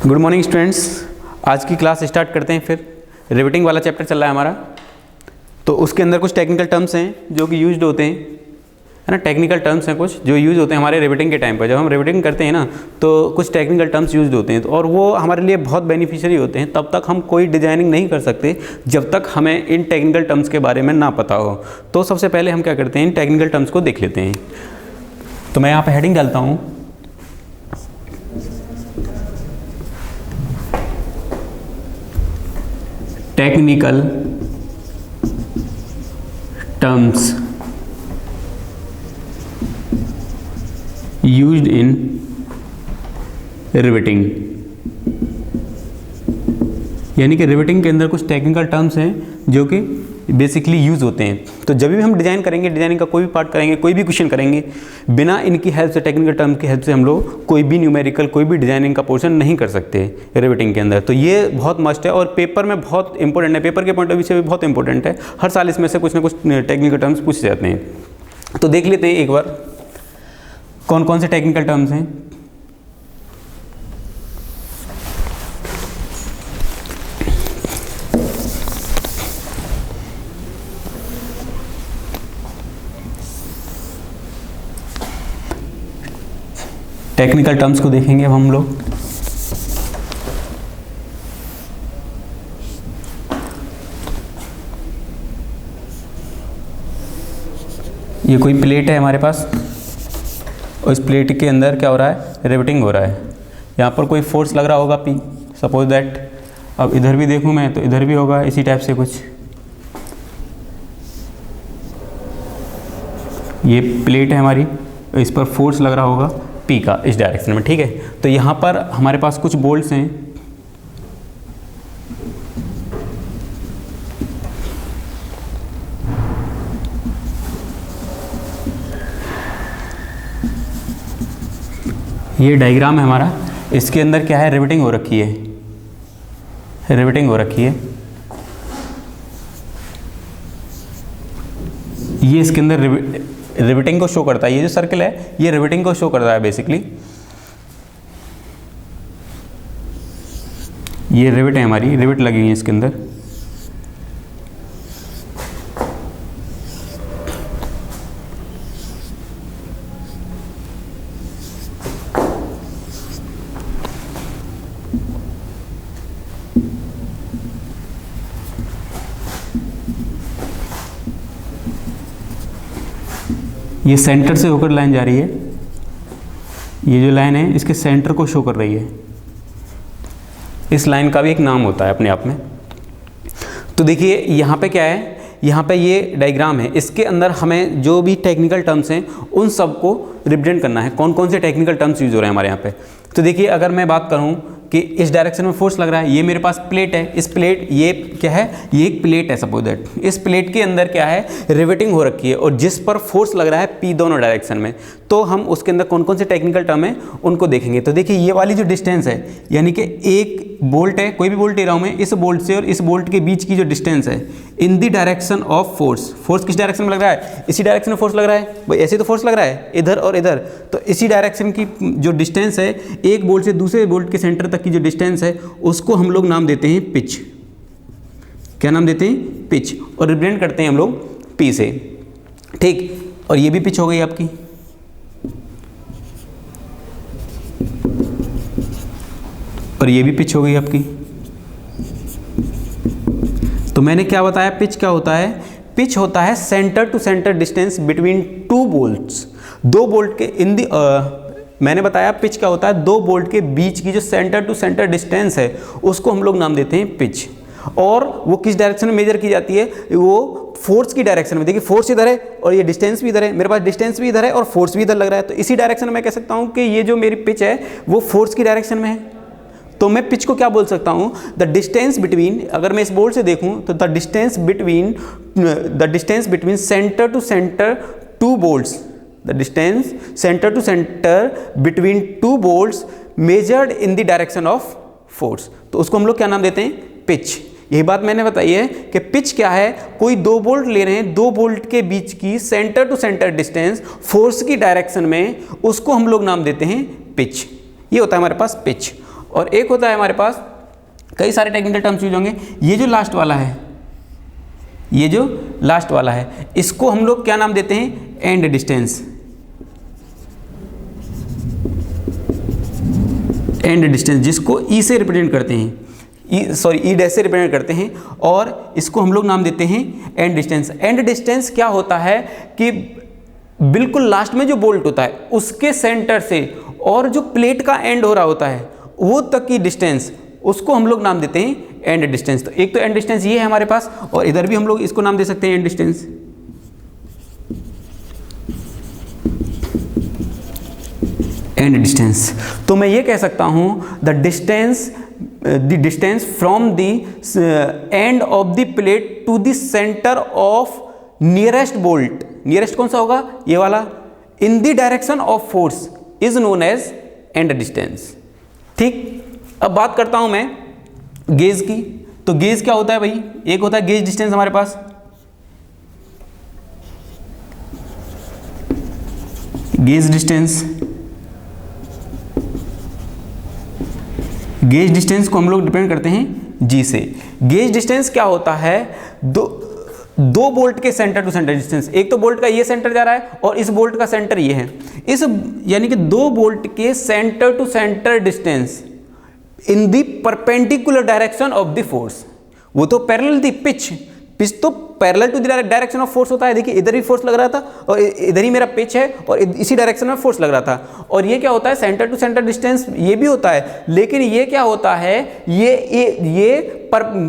Good morning students. आज की class start करते हैं। फिर रिविटिंग वाला चैप्टर चल रहा है हमारा, तो उसके अंदर कुछ टेक्निकल टर्म्स हैं जो कि यूज्ड होते हैं, है ना। टेक्निकल टर्म्स हैं कुछ जो यूज़ होते हैं हमारे रिविटिंग के टाइम पर। जब हम रिविटिंग करते हैं ना तो कुछ टेक्निकल टर्म्स यूज्ड होते हैं, तो और वो हमारे लिए बहुत बेनिफिशियरी होते हैं। तब तक हम कोई डिजाइनिंग नहीं कर सकते जब तक हमें इन टेक्निकल टर्म्स के बारे में ना पता हो। तो सबसे पहले हम क्या करते हैं, इन टेक्निकल टर्म्स को देख लेते हैं। तो मैं यहाँ पर हेडिंग डालता हूँ, technical terms used in riveting. यानी कि रिविटिंग के अंदर कुछ टेक्निकल टर्म्स हैं जो कि बेसिकली यूज़ होते हैं। तो जब भी हम डिज़ाइन करेंगे, डिज़ाइनिंग का कोई भी पार्ट करेंगे, कोई भी क्वेश्चन करेंगे, बिना इनकी हेल्प से, टेक्निकल टर्म की हेल्प से हम लोग कोई भी न्यूमेरिकल, कोई भी डिज़ाइनिंग का पोर्शन नहीं कर सकते रिविटिंग के अंदर। तो ये बहुत मस्ट है और पेपर में बहुत इंपॉर्टेंट है, पेपर के पॉइंट ऑफ व्यू से भी बहुत इंपॉर्टेंट है। हर साल इसमें से कुछ ना कुछ टेक्निकल टर्म्स पूछ जाते हैं। तो देख लेते हैं एक बार कौन कौन से टेक्निकल टर्म्स हैं। टेक्निकल टर्म्स को देखेंगे अब हम लोग। ये कोई प्लेट है हमारे पास और इस प्लेट के अंदर क्या हो रहा है, रिविटिंग हो रहा है। यहाँ पर कोई फोर्स लग रहा होगा P, सपोज दैट। अब इधर भी देखूँ मैं तो इधर भी होगा इसी टाइप से कुछ। ये प्लेट है हमारी, इस पर फोर्स लग रहा होगा P का इस डायरेक्शन में, ठीक है। तो यहाँ पर हमारे पास कुछ बोल्ट्स हैं, ये डायग्राम है हमारा। इसके अंदर क्या है, रिविटिंग हो रखी है, रिविटिंग हो रखी है। ये इसके अंदर रिविटिंग को शो करता है। ये जो सर्कल है ये रिविटिंग को शो करता है बेसिकली। ये रिविट है हमारी, रिविट लगी हुई है इसके अंदर। ये सेंटर से होकर लाइन जा रही है, ये जो लाइन है इसके सेंटर को शो कर रही है। इस लाइन का भी एक नाम होता है अपने आप में। तो देखिए यहाँ पे क्या है, यहाँ पे ये डायग्राम है, इसके अंदर हमें जो भी टेक्निकल टर्म्स हैं उन सबको रिप्रेजेंट करना है। कौन कौन से टेक्निकल टर्म्स यूज हो रहे हैं हमारे यहाँ पे। तो देखिए अगर मैं बात करूँ कि इस डायरेक्शन में फोर्स लग रहा है, ये मेरे पास प्लेट है, इस प्लेट, ये क्या है, ये एक प्लेट है सपोज दैट। इस प्लेट के अंदर क्या है, रिवेटिंग हो रखी है और जिस पर फोर्स लग रहा है P दोनों डायरेक्शन में। तो हम उसके अंदर कौन कौन से टेक्निकल टर्म है उनको देखेंगे। तो देखिए ये वाली जो डिस्टेंस है, यानी कि एक बोल्ट है, कोई भी बोल्ट ले रहा हूँ मैं, इस बोल्ट से और इस बोल्ट के बीच की जो डिस्टेंस है in the direction of force. Force किस डायरेक्शन में लग रहा है, इसी डायरेक्शन में फोर्स लग रहा है भाई, ऐसे तो फोर्स लग रहा है इधर और इधर। तो इसी डायरेक्शन की जो डिस्टेंस है एक बोल्ट से दूसरे बोल्ट के सेंटर तक की जो डिस्टेंस है उसको हम लोग नाम देते हैं पिच। क्या नाम देते हैं, पिच। और रिप्रेजेंट करते हैं हम लोग P से, ठीक। और ये भी पिच हो गई आपकी। और ये भी पिच हो गई आपकी। तो मैंने क्या बताया, पिच क्या होता है, पिच होता है centre to centre distance between two bolts. दो बोल्ट के इन दी मैंने बताया पिच क्या होता है, दो बोल्ट के बीच की जो सेंटर टू सेंटर डिस्टेंस है उसको हम लोग नाम देते हैं पिच। और वो किस डायरेक्शन में मेजर की जाती है, वो फोर्स की डायरेक्शन में। देखिए फोर्स इधर है और ये डिस्टेंस भी इधर है, मेरे पास डिस्टेंस भी इधर है और फोर्स भी इधर लग रहा है। तो इसी डायरेक्शन में मैं कह सकता हूँ कि ये जो मेरी पिच है वो फोर्स की डायरेक्शन में है। तो मैं पिच को क्या बोल सकता हूँ, द डिस्टेंस बिटवीन, अगर मैं इस बोर्ड से देखूँ तो the distance between centre to centre two bolts, the distance centre to centre between two bolts measured in the direction of force. तो उसको हम लोग क्या नाम देते हैं, पिच। यही बात मैंने बताई है कि पिच क्या है, कोई दो बोल्ट ले रहे हैं, दो बोल्ट के बीच की centre to centre distance force की डायरेक्शन में, उसको हम लोग नाम देते हैं पिच। ये होता है हमारे पास पिच। और एक होता है हमारे पास, कई सारे टेक्निकल टर्म्स यूज होंगे, ये जो लास्ट वाला है, ये जो लास्ट वाला है, इसको हम लोग क्या नाम देते हैं, एंड डिस्टेंस। एंड डिस्टेंस जिसको ई से रिप्रेजेंट करते हैं, ई डैश से रिप्रेजेंट करते हैं, और इसको हम लोग नाम देते हैं एंड डिस्टेंस। एंड डिस्टेंस क्या होता है कि बिल्कुल लास्ट में जो बोल्ट होता है उसके सेंटर से और जो प्लेट का एंड हो रहा होता है वो तक की डिस्टेंस, उसको हम लोग नाम देते हैं एंड डिस्टेंस। तो एक तो एंड डिस्टेंस ये है हमारे पास, और इधर भी हम लोग इसको नाम दे सकते हैं एंड डिस्टेंस। एंड डिस्टेंस, तो मैं ये कह सकता हूं the distance from the end of the plate to the centre of nearest bolt, nearest कौन सा होगा, ये वाला, in the direction of force is known as end distance. ठीक, अब बात करता हूं मैं गेज की। तो गेज क्या होता है भाई, एक होता है गेज डिस्टेंस हमारे पास, गेज डिस्टेंस। गेज डिस्टेंस को हम लोग डिपेंड करते हैं जी से। गेज डिस्टेंस क्या होता है, दो बोल्ट के सेंटर टू सेंटर डिस्टेंस। एक तो बोल्ट का ये सेंटर जा रहा है और इस बोल्ट का सेंटर ये है, इस यानी कि दो बोल्ट के centre to centre distance in the perpendicular direction of the force. वो तो पैरेलल दी पिच तो parallel to the direction of force होता है। देखिए इधर भी फोर्स लग रहा था और इधर ही मेरा पिच है और इसी डायरेक्शन में फोर्स लग रहा था। और ये क्या होता है, सेंटर टू सेंटर डिस्टेंस ये भी होता है, लेकिन ये क्या होता है, ये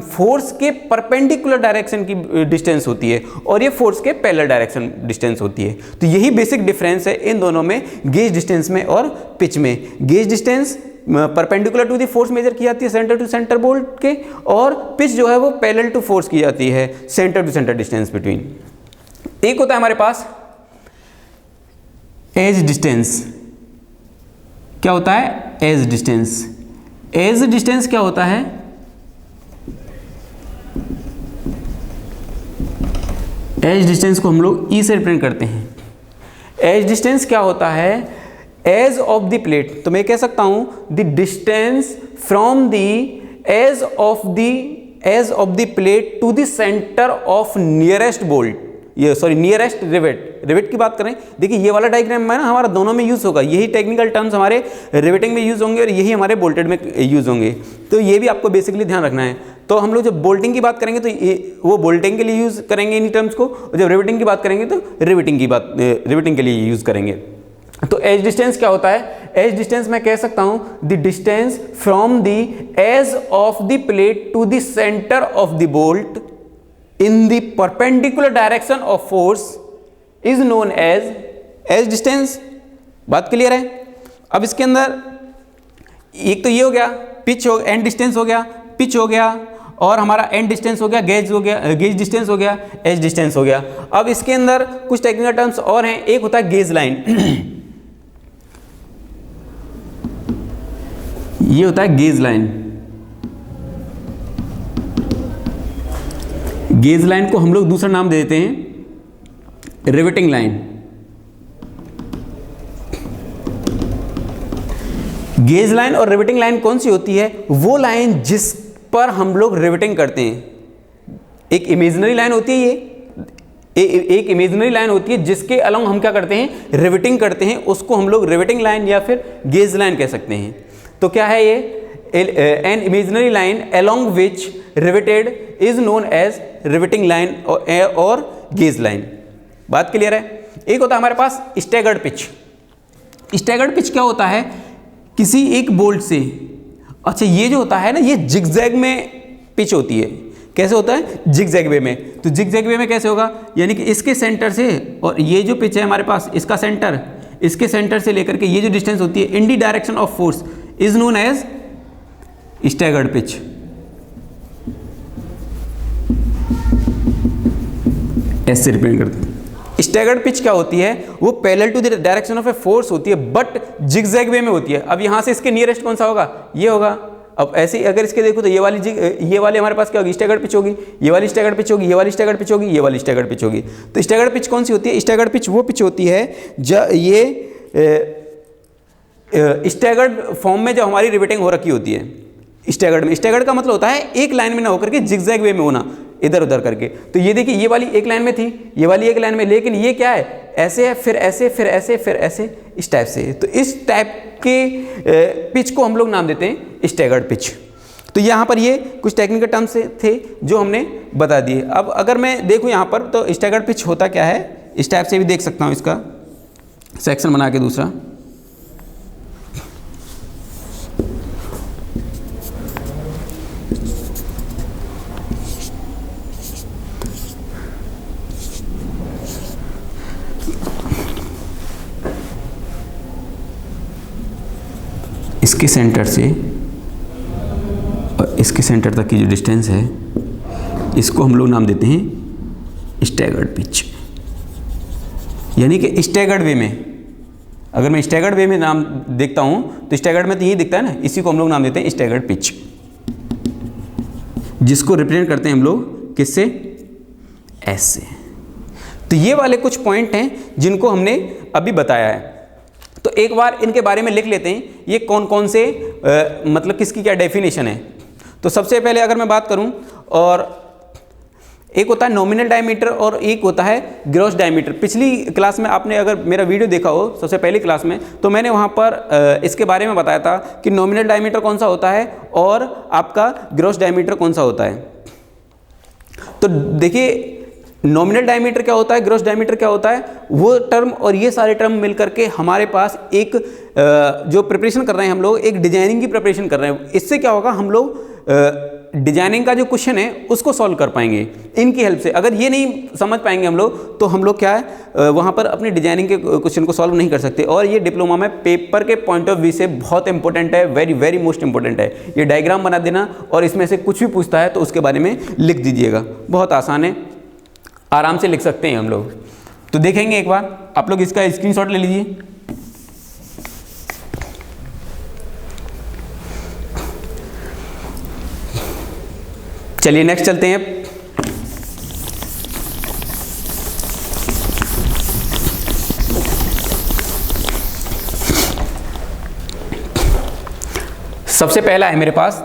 फोर्स के परपेंडिकुलर डायरेक्शन की डिस्टेंस होती है और ये फोर्स के पैरेलल डायरेक्शन डिस्टेंस होती है। तो यही बेसिक डिफरेंस है इन दोनों में, गेज डिस्टेंस में और पिच में। Gauge distance perpendicular to the force measure की जाती है सेंटर टू सेंटर बोल्ट के, और पिच जो है वो पैरेलल टू फोर्स की जाती है centre to centre distance between. एक होता है हमारे पास एज डिस्टेंस। क्या होता है, एज डिस्टेंस। एज डिस्टेंस क्या होता है, एज डिस्टेंस को हम लोग ई से रिप्रेजेंट करते हैं। एज डिस्टेंस क्या होता है, एज ऑफ द प्लेट। तो मैं कह सकता हूं the distance from the edge of the plate to the centre of nearest bolt, ये सॉरी नियरेस्ट रिवेट। रिवेट की बात करें, देखिए ये वाला डायग्राम है ना हमारा, दोनों में यूज होगा, यही टेक्निकल टर्म्स हमारे रिवेटिंग में यूज होंगे और यही हमारे बोल्टेड में यूज होंगे। तो ये भी आपको बेसिकली ध्यान रखना है। तो हम लोग जब बोल्टिंग की बात करेंगे तो वो बोल्टिंग के लिए यूज करेंगे इन टर्म्स को, और जब रिवेटिंग की बात करेंगे तो रिवेटिंग के लिए यूज करेंगे। तो एज डिस्टेंस क्या होता है, एज डिस्टेंस मैं कह सकता हूं the distance from the edge of the plate to the centre of the bolt in the perpendicular direction of force is known as distance. बात क्लियर है। अब इसके अंदर एक तो ये हो गया पिच हो, एंड डिस्टेंस हो गया, पिच हो गया, और हमारा एंड डिस्टेंस हो गया, गेज हो गया, गेज डिस्टेंस हो गया, एज डिस्टेंस हो गया। अब इसके अंदर कुछ टेक्निकल टर्म्स और हैं। एक होता है गेज लाइन। ये होता है गेज लाइन। गेज लाइन को हम लोग दूसरा नाम दे देते हैं रिवेटिंग लाइन। गेज लाइन और रिवेटिंग लाइन कौन सी होती है, वो लाइन जिस पर हम लोग रिवेटिंग करते हैं। एक इमेजिनरी लाइन होती है, ये एक इमेजिनरी लाइन होती है जिसके अलोंग हम क्या करते हैं, रिवेटिंग करते हैं, उसको हम लोग रिवेटिंग लाइन या फिर गेज लाइन कह सकते हैं। तो क्या है ये, an imaginary line along which riveted is known as riveting line और गेज लाइन। बात क्लियर है। एक होता है हमारे पास स्टैगर्ड पिच। स्टैगर्ड पिच क्या होता है, किसी एक बोल्ट से, अच्छा ये जो होता है ना, ये जिगजैग में पिच होती है। कैसे होता है, जिगजैग वे में। तो जिगजैग वे में कैसे होगा, यानी कि इसके सेंटर से, और ये जो पिच है हमारे पास, इसका सेंटर, इसके सेंटर से लेकर के ये जो डिस्टेंस होती है in the direction of force is known as staggered pitch. ऐसे रिप्रेजेंट करते हैं। स्टैगर्ड पिच क्या होती है, वो parallel to the direction of a force होती है, बट जिगजैग वे में होती है। अब यहां से इसके नियरेस्ट कौन सा होगा, ये होगा। अब ऐसे अगर इसके देखो तो ये वाली हमारे पास क्या होगी, स्टैगर्ड पिच होगी, ये वाली स्टैगर्ड पिच होगी, ये वाली स्टैगर्ड पिच होगी, ये वाली स्टैगर्ड पिच होगी। तो स्टैगर्ड पिच कौन सी होती है, स्टैगर्ड पिच वो पिच होती है स्टैगर्ड फॉर्म में जो हमारी रिवेटिंग हो रखी होती है, स्टैगर्ड में, स्टैगर्ड का मतलब होता है एक लाइन में ना होकर के जिगजैग वे में होना, इधर उधर करके। तो ये देखिए ये वाली एक लाइन में थी, ये वाली एक लाइन में, लेकिन ये क्या है, ऐसे है, फिर ऐसे, फिर ऐसे, फिर ऐसे, इस टाइप से। तो इस टाइप के पिच को हम लोग नाम देते हैं स्टैगर्ड पिच। तो यहाँ पर ये कुछ टेक्निकल टर्म्स थे जो हमने बता दिए। अब अगर मैं देखूँ यहाँ पर तो स्टैगर्ड पिच होता क्या है, इस टाइप से भी देख सकता हूँ, इसका सेक्शन बना के दूसरा। इसके सेंटर से और इसके सेंटर तक की जो डिस्टेंस है, इसको हम लोग नाम देते हैं स्टैगर्ड पिच। यानी कि स्टैगर्ड वे में, अगर मैं स्टैगर्ड वे में नाम देखता हूँ तो स्टैगर्ड में तो यही दिखता है ना, इसी को हम लोग नाम देते हैं स्टैगर्ड पिच, जिसको रिप्रेजेंट करते हैं हम लोग किससे, एस से। तो ये वाले कुछ पॉइंट हैं जिनको हमने अभी बताया है। तो एक बार इनके बारे में लिख लेते हैं, ये कौन कौन से मतलब किसकी क्या डेफिनेशन है। तो सबसे पहले अगर मैं बात करूं, और एक होता है नॉमिनल डायमीटर और एक होता है ग्रॉस डायमीटर। पिछली क्लास में आपने अगर मेरा वीडियो देखा हो सबसे पहली क्लास में, तो मैंने वहाँ पर इसके बारे में बताया था कि नॉमिनल डायमीटर कौन सा होता है और आपका ग्रॉस डायमीटर कौन सा होता है। तो देखिए नॉमिनल डायमीटर क्या होता है, ग्रॉस डायमीटर क्या होता है, वो टर्म और ये सारे टर्म मिलकर के हमारे पास एक जो प्रिपरेशन कर रहे हैं हम लोग, एक डिजाइनिंग की प्रिपरेशन कर रहे हैं। इससे क्या होगा, हम लोग डिजाइनिंग का जो क्वेश्चन है उसको सॉल्व कर पाएंगे इनकी हेल्प से। अगर ये नहीं समझ पाएंगे हम लोग, तो हम लोग क्या है वहाँ पर अपनी डिजाइनिंग के क्वेश्चन को सॉल्व नहीं कर सकते। और ये डिप्लोमा में पेपर के पॉइंट ऑफ व्यू से बहुत इंपॉर्टेंट है, वेरी वेरी मोस्ट इंपॉर्टेंट है। ये डायग्राम बना देना और इसमें से कुछ भी पूछता है तो उसके बारे में लिख दीजिएगा, बहुत आसान है, आराम से लिख सकते हैं हम लोग। तो देखेंगे एक बार, आप लोग इसका स्क्रीनशॉट ले लीजिए। चलिए नेक्स्ट चलते हैं। सबसे पहला है मेरे पास